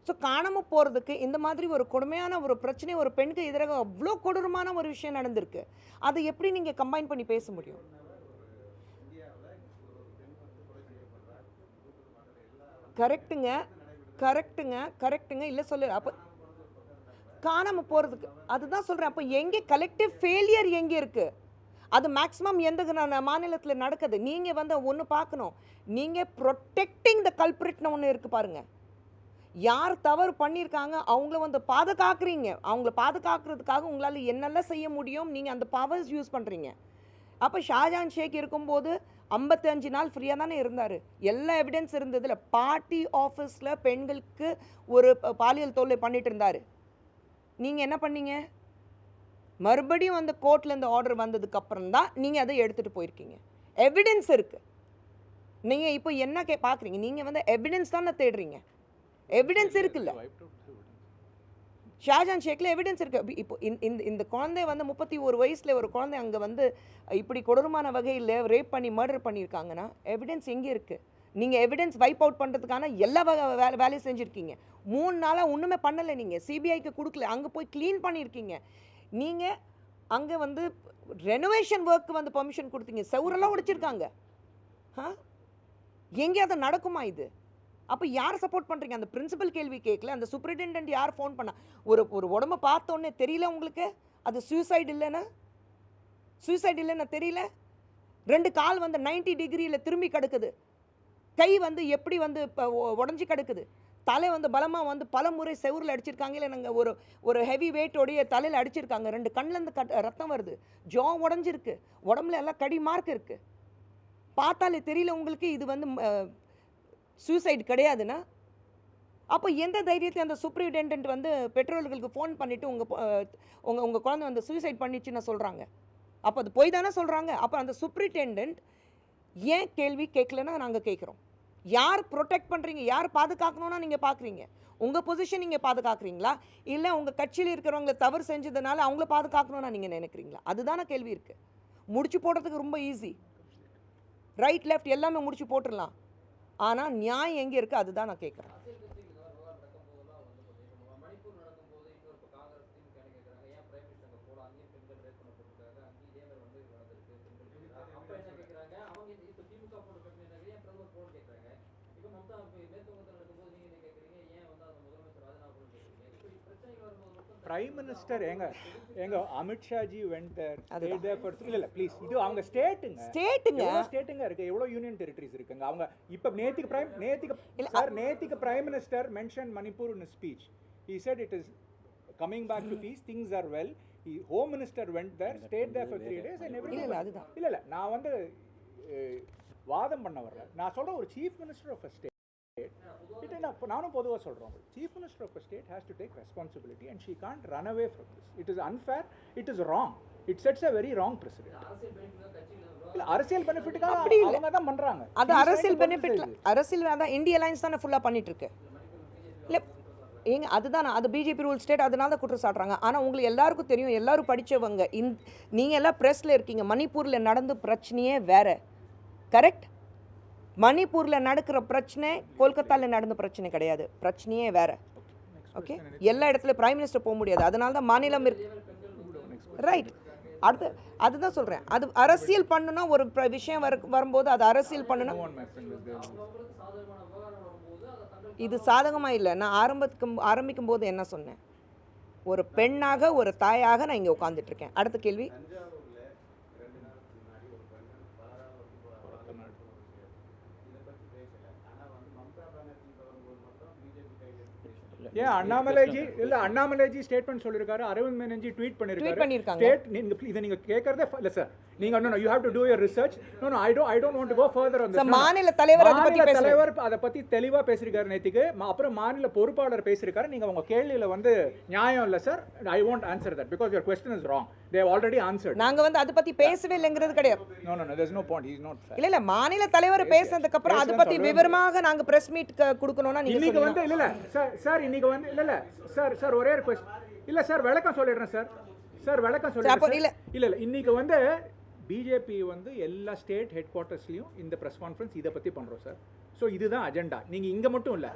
ஸோ காணாமல் போகிறதுக்கு இந்த மாதிரி ஒரு கொடுமையான ஒரு பிரச்சனை ஒரு பெண்ணுக்கு எதிராக அவ்வளோ கொடூரமான ஒரு விஷயம் நடந்திருக்கு. அதை எப்படி நீங்கள் கம்பைன் பண்ணி பேச முடியும்? கரெக்டுங்க, கரெக்டுங்க, கரெக்டுங்க. இல்லை சொல்லு. அப்போ காணாமல் போகிறதுக்கு அதுதான் சொல்கிறேன். அப்போ எங்கே கலெக்டிவ் ஃபெயிலியர் எங்கே இருக்குது? அது மேக்ஸிமம் எந்த மாநிலத்தில் நடக்குது? நீங்கள் வந்து ஒன்று பார்க்கணும், நீங்கள் ப்ரொடெக்டிங் த கல்பிரிட்னு ஒன்று இருக்குது பாருங்கள். யார் தவறு பண்ணியிருக்காங்க அவங்கள வந்து பாதுகாக்கிறீங்க. அவங்கள பாதுகாக்கிறதுக்காக உங்களால் என்னெல்லாம் செய்ய முடியும், நீங்கள் அந்த பவர்ஸ் யூஸ் பண்ணுறீங்க. அப்போ ஷாஜான் ஷேக் இருக்கும்போது 55 நாள் ஃப்ரீயாக தானே இருந்தார். எல்லா எவிடன்ஸ் இருந்ததில் பார்ட்டி ஆஃபீஸில் பெண்களுக்கு ஒரு பாலியல் தொல்லை பண்ணிட்டு இருந்தார். நீங்கள் என்ன பண்ணீங்க? மறுபடியும் அந்த கோர்ட்லேருந்து ஆர்டர் வந்ததுக்கப்புறம் தான் நீங்கள் அதை எடுத்துகிட்டு போயிருக்கீங்க. எவிடன்ஸ் இருக்குது. நீங்கள் இப்போ என்ன பார்க்குறீங்க? நீங்கள் வந்து எவிடன்ஸ் தானே தேடுறீங்க. எவிடன்ஸ் இருக்குல்ல, ஷாஜான் ஷேக்கில் எவிடன்ஸ் இருக்குது. இப்போ இந்த குழந்தை வந்து 31 வயசில் ஒரு குழந்தை அங்கே வந்து இப்படி கொடூரமான வகையில் ரேப் பண்ணி மர்டர் பண்ணியிருக்காங்கன்னா எவிடன்ஸ் எங்கே இருக்குது? நீங்கள் எவிடன்ஸ் வைப் அவுட் பண்ணுறதுக்கான எல்லா வேலையும் செஞ்சுருக்கீங்க. 3 நாளாக ஒன்றுமே பண்ணலை. நீங்கள் சிபிஐக்கு கொடுக்கல, அங்கே போய் க்ளீன் பண்ணியிருக்கீங்க. நீங்கள் அங்கே வந்து ரெனோவேஷன் ஒர்க்கு வந்து பெர்மிஷன் கொடுத்தீங்க, செவரெல்லாம் உடைச்சிருக்காங்க. எங்கேயாவது நடக்குமா இது? அப்போ யார் சப்போர்ட் பண்ணுறீங்க? அந்த பிரின்சிபல் கேள்வி கேட்கல, அந்த சூப்பரிண்டென்டென்ட் யார் ஃபோன் பண்ணா? ஒரு உடம்பை பார்த்தோன்னே தெரியல உங்களுக்கு அது சூசைட் இல்லைன்னா தெரியல? 2 கால் வந்து 90 டிகிரியில் திரும்பி கிடக்குது, கை வந்து எப்படி வந்து இப்போ உடஞ்சி கிடக்குது, தலை வந்து பலமாக வந்து பல முறை செவுரில் அடிச்சிருக்காங்க, இல்லை நாங்கள் ஒரு ஹெவி வெயிட்டோடைய தலையில் அடிச்சிருக்காங்க, 2 கண்ணிலேருந்து ரத்தம் வருது, ஜோ உடஞ்சிருக்கு, உடம்புல எல்லாம் கடி மார்க் இருக்குது. பார்த்தாலே தெரியல உங்களுக்கு இது வந்து சூசைடு கிடையாதுன்னா? அப்போ எந்த தைரியத்தை அந்த சூப்பரிண்டென்டென்ட் வந்து பெற்றோர்களுக்கு ஃபோன் பண்ணிவிட்டு உங்கள் குழந்தை வந்து சூசைட் பண்ணிச்சுன்னு சொல்கிறாங்க? அப்போ அது போய் தானே சொல்கிறாங்க. அப்போ அந்த சூப்பரிண்டென்டென்ட் ஏன் கேள்வி கேட்கலன்னா நாங்கள் கேட்குறோம். யார் ப்ரொடெக்ட் பண்ணுறீங்க, யார் பாதுகாக்கணும்னா நீங்கள் பார்க்குறீங்க? உங்கள் பொசிஷன் நீங்கள் பாதுகாக்கிறீங்களா, இல்லை உங்கள் கட்சியில் இருக்கிறவங்க தவறு செஞ்சதுனால அவங்கள பாதுகாக்கணும்னா நீங்கள் நினைக்கிறீங்களா? அதுதானே கேள்வி இருக்குது. முடிச்சு போடுறதுக்கு ரொம்ப ஈஸி, ரைட் லெஃப்ட் எல்லாமே முடிச்சு போட்டுடலாம். ஆனால் நியாயம் எங்கே இருக்குது அதுதான் நான் கேட்குறேன். பிரைம் மினிஸ்டர் எங்க அமித்ஷாஜி வெண்ட் தேர் ஃபார் இல்ல ப்ளீஸ், இது அவங்க ஸ்டேட்டுங்க இருக்கு, எவ்வளவு யூனியன் டெரிட்டரிஸ் இருக்குங்க. அவங்க இப்ப நேத்திக்கு prime minister mention Manipur in speech. he said it is coming back to peace, things are well. Home minister went there, stayed there for 3 days and everything. இல்ல நான் வந்து வாதம் பண்ண வரல, நான் சொல்ற ஒரு chief minister of a state, நானும் பொதுவாக சொல்கிறோம், chief minister of a state has to take responsibility and she can't run away from this. It is unfair, it is wrong, it sets a very wrong precedent. இல்லை அரசியல் பெனிஃபிட்டுக்காக அவங்க தான் பண்ணுறாங்க. அது அரசியல் பெனிஃபிட், அரசியல் அதான் இந்திய அலைன்ஸ் தானே ஃபுல்லாக பண்ணிட்டு இருக்கு. இல்லை அதுதான் அது பிஜேபி ரூல் ஸ்டேட், அதனால தான் குற்றம் சாட்டுறாங்க. ஆனால் உங்களுக்கு எல்லாருக்கும் தெரியும், எல்லாரும் படித்தவங்க, நீங்கள் எல்லாம் ப்ரெஸ்ஸில் இருக்கீங்க, மணிப்பூரில் நடந்த பிரச்சனையே வேறு. கரெக்ட்? மணிப்பூரில் நடக்கிற பிரச்சனை கொல்கத்தாவில் நடந்த பிரச்சனை கிடையாது, பிரச்சனையே வேறு. ஓகே, எல்லா இடத்துலையும் பிரைம் மினிஸ்டர் போக முடியாது, அதனால தான் மாநிலம் இருக்கு. ரைட், அதுதான் சொல்கிறேன். அது அரசியல் பண்ணுனா ஒரு விஷயம் வரும்போது அது அரசியல் பண்ணுனா இது சாதகமாக இல்லை. நான் ஆரம்பிக்கும் போது என்ன சொன்னேன்? ஒரு பெண்ணாக ஒரு தாயாக நான் இங்கே உட்காந்துட்ருக்கேன். அடுத்த கேள்வி. ஏன் அண்ணாமலைஜி ஸ்டேட்மெண்ட் சொல்லிருக்காரு, அரவிந்த் மேனன்ஜி ட்வீட் பண்ணிருக்காங்க. ஸ்டேட் இத நீங்க கேக்குறதே இல்ல சார். நீங்க no you have to do your research. No I don't want to go further on this. மாநில தலைவர் அத பத்தி தெளிவா பேசிருக்காரு நேத்திக்கு. அப்புறம் மாநில பொறுப்பாளர் பேசிருக்காரு. நீங்க உங்க கேள்வியில வந்து நியாயம் இல்ல sir. I won't answer that because your question is wrong. They have already answered. நாங்க வந்து அத பத்தி பேசவே இல்லங்கிறது கிடையாது. No there's no point. He is not fair. இல்ல மாநில தலைவர் பேசினதுக்கு அப்புறம் அத பத்தி விவரமாக நாங்க பிரஸ் மீட் கொடுக்கணும்னா நீங்க இன்னைக்கு வந்து இல்ல சார் இன்னைக்கு வந்து இல்ல சார் ஒரே ஒரு क्वेश्चन இல்ல சார் விளக்கம் சொல்லிடுறேன் சார் விளக்கம் சொல்லிடுறேன். இல்ல இன்னைக்கு வந்து பிஜேபி வந்து எல்லா ஸ்டேட் ஹெட் குவார்ட்டர்ஸ்லயும் இந்த பிரஸ் கான்ஃபரன்ஸ் இத பத்தி பண்றோம் சார். சோ இதுதான் அஜெண்டா. நீங்க இங்க மட்டும் இல்ல,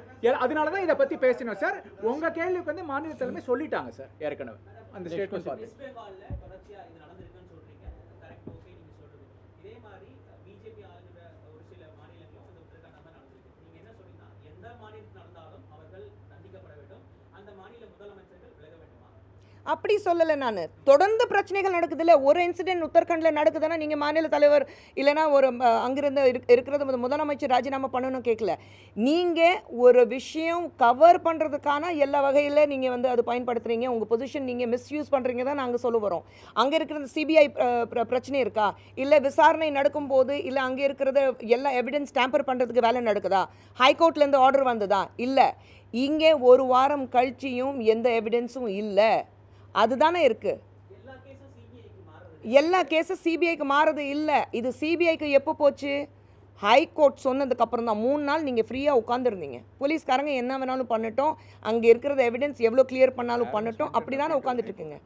அதனால தான் இத பத்தி பேசினோம் சார். உங்க கேள்விக்கு வந்து மாநில தலைமை சொல்லிட்டாங்க சார் ஏற்கனவே அந்த ஸ்டேட்மென்ட் பார்த்து. வெஸ்ட் பெங்கால்ல தொடர்ச்சியா இது நடந்திருக்குன்னு சொல்றீங்க. கரெக்ட், ஓகே, நீங்க சொல்றது. இதே மாதிரி பிஜேபி ஆளுகிற ஒரு சில மாநிலங்களும் இந்த உத்தரகாண்ட்ல நடந்திருக்கு. நீங்க என்ன சொல்றீங்கன்னா எந்த மாநிலத்தில் நடந்தாலும் அவர்கள் தண்டிக்கப்பட வேண்டும், அந்த மாநில முதலமைச்சர்கள் விலக வேண்டுமா? அப்படி சொல்லலை நான். தொடர்ந்து பிரச்சனைகள் நடக்குது இல்லை, ஒரு இன்சிடென்ட் உத்தரகாண்டில் நடக்குதுன்னா நீங்கள் மாநில தலைவர் இல்லைனா ஒரு அங்கிருந்து இருக்கிறது முதலமைச்சர் ராஜினாமா பண்ணணும் கேட்கல. நீங்கள் ஒரு விஷயம் கவர் பண்ணுறதுக்கான எல்லா வகையில் நீங்கள் வந்து அது பயன்படுத்துகிறீங்க, உங்கள் பொசிஷன் நீங்கள் மிஸ்யூஸ் பண்ணுறீங்க தான் நாங்கள் சொல்ல வரோம். அங்கே இருக்கிறது சிபிஐ பிரச்சனை இருக்கா, இல்லை விசாரணை நடக்கும்போது இல்லை அங்கே இருக்கிறத எல்லா எவிடன்ஸ் டேம்பர் பண்ணுறதுக்கு வேலை நடக்குதா, ஹைகோர்ட்லேருந்து ஆர்டர் வந்ததா, இல்லை இங்கே ஒரு வாரம் கழிச்சியும் எந்த எவிடன்ஸும் இல்லை, அதுதானே இருக்கு. எல்லா கேஸும் சிபிஐக்கு மாறது இல்லை. இது சிபிஐக்கு எப்போ போச்சு? ஹைகோர்ட் சொன்னதுக்கு அப்புறம் தான். 3 நாள் நீங்கள் ஃப்ரீயாக உட்காந்துருந்தீங்க. போலீஸ்காரங்க என்ன வேணாலும் பண்ணட்டும், அங்கே இருக்கிறத எவிடன்ஸ் எவ்வளோ கிளியர் பண்ணாலும் பண்ணட்டும், அப்படி தானே உட்காந்துட்டு இருக்குங்க.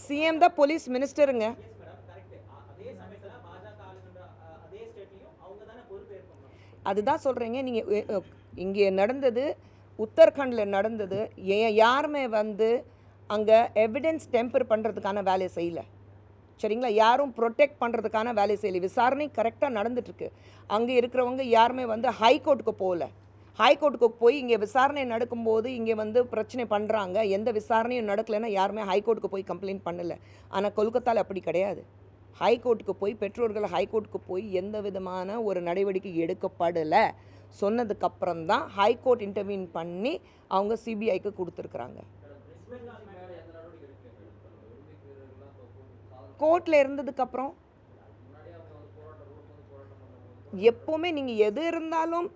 சிஎம் தான் போலீஸ் மினிஸ்டருங்க. அதுதான் சொல்கிறீங்க. நீங்கள் இங்கே நடந்தது, உத்தரகாண்டில் நடந்தது, யாருமே வந்து அங்கே எவிடன்ஸ் டெம்பர் பண்ணுறதுக்கான வேலையை செய்யலை, சரிங்களா? யாரும் ப்ரொடெக்ட் பண்ணுறதுக்கான வேலையை செய்யலை. விசாரணை கரெக்டாக நடந்துட்டுருக்கு. அங்கே இருக்கிறவங்க யாருமே வந்து ஹைகோர்ட்டுக்கு போகல. ஹைகோர்ட்டுக்கு போய் இங்கே விசாரணை நடக்கும்போது இங்கே வந்து பிரச்சனை பண்ணுறாங்க, எந்த விசாரணையும் நடக்கலைன்னா யாருமே ஹைகோர்ட்டுக்கு போய் கம்ப்ளைண்ட் பண்ணலை. ஆனால் கொல்கத்தாவில் அப்படி கிடையாது. ஹைகோர்ட்டுக்கு போய் பெற்றோர்கள் ஹைகோர்ட்டுக்கு போய் எந்த விதமான ஒரு நடவடிக்கை எடுக்கப்படலை சொன்னதுக்கப்புறம் தான் ஹைகோர்ட் இன்டர்வீன் பண்ணி அவங்க சிபிஐக்கு கொடுத்துருக்குறாங்க. கோர்ட்டில் இருந்ததுக்கப்புறம் எப்போவுமே நீங்கள் எது இருந்தாலும்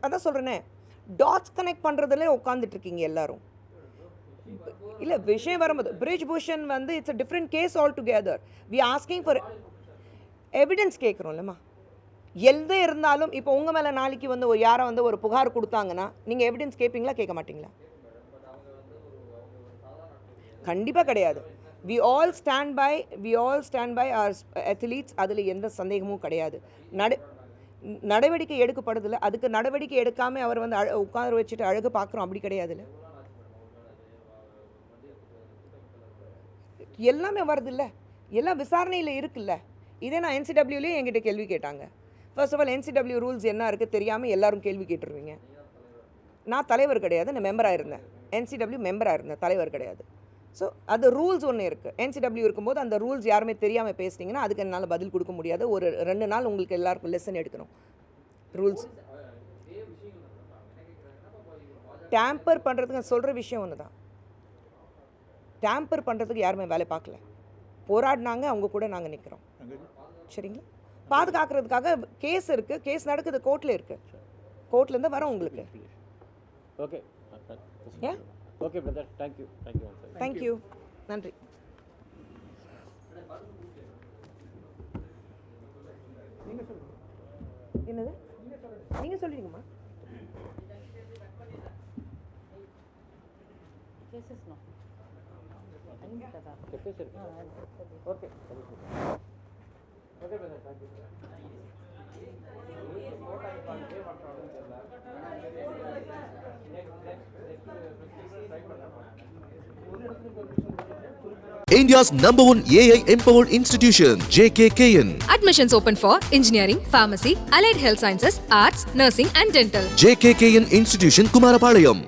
அதான் சொல்கிறேனே, டாட்ஸ் கனெக்ட் பண்ணுறதுல உட்காந்துட்ருக்கீங்க எல்லாரும். இல்லை விஷயம் வரும்போது பிரிஜ் பூஷன் வந்து it's a different case all together. We asking for evidence கேட்குறோம்லம்மா. எது இருந்தாலும் இப்போ உங்கள் மேலே நாளைக்கு வந்து யாரை வந்து ஒரு புகார் கொடுத்தாங்கன்னா நீங்கள் எவிடன்ஸ் கேட்பீங்களா, கேட்க மாட்டிங்களா? கண்டிப்பாக கிடையாது. We all stand by our athletes. அதில் எந்த சந்தேகமும் கிடையாது. நடவடிக்கை எடுக்கப்படுதில்ல, அதுக்கு நடவடிக்கை எடுக்காமல் அவர் வந்து உட்கார வச்சுட்டு அழகு பார்க்குறோம், அப்படி கிடையாதுல்ல. எல்லாமே வருது இல்லை, எல்லாம் விசாரணையில் இருக்குல்ல. இதே நான் என்சிடபிள்யூலேயே என்கிட்ட கேள்வி கேட்டாங்க. First of all NCW rules என்ன இருக்குது தெரியாமல் எல்லாரும் கேள்வி கேட்டுருவீங்க. நான் தலைவர் கிடையாது, நான் மெம்பராக இருந்தேன். என்சிடபிள்யூ மெம்பராக இருந்தேன், தலைவர் கிடையாது. ஸோ அது ரூல்ஸ் ஒன்று இருக்குது. என்சிடபிள்யூ இருக்கும்போது அந்த ரூல்ஸ் யாருமே தெரியாமல் பேசினீங்கன்னா அதுக்கு என்னால் பதில் கொடுக்க முடியாது. ஒரு 2 நாள் உங்களுக்கு எல்லாருக்கும் லெசன் எடுக்கணும். ரூல்ஸ் டேம்பர் பண்ணுறதுக்கு சொல்கிற விஷயம் ஒன்று தான். டேம்பர் பண்ணுறதுக்கு யாருமே வேலை பார்க்கல. போராடினாங்க, அவங்க கூட நாங்கள் நிற்கிறோம், சரிங்களா? பாதுகாக்கிறதுக்காக கேஸ் இருக்குது, கேஸ் நடக்குது, கோர்ட்டில் இருக்குது. கோர்ட்லேருந்து வரோம் உங்களுக்கு. ஓகே ஓகே பிரதர், தேங்க்யூ, நன்றி. என்னது நீங்கள் சொல்லிடுங்கம்மா. Okay okay brother, thank you. India's #1 AI empowered institution, JKKN. Admissions open for engineering, pharmacy, allied health sciences, arts, nursing and dental. JKKN Institution, Kumarapalayam.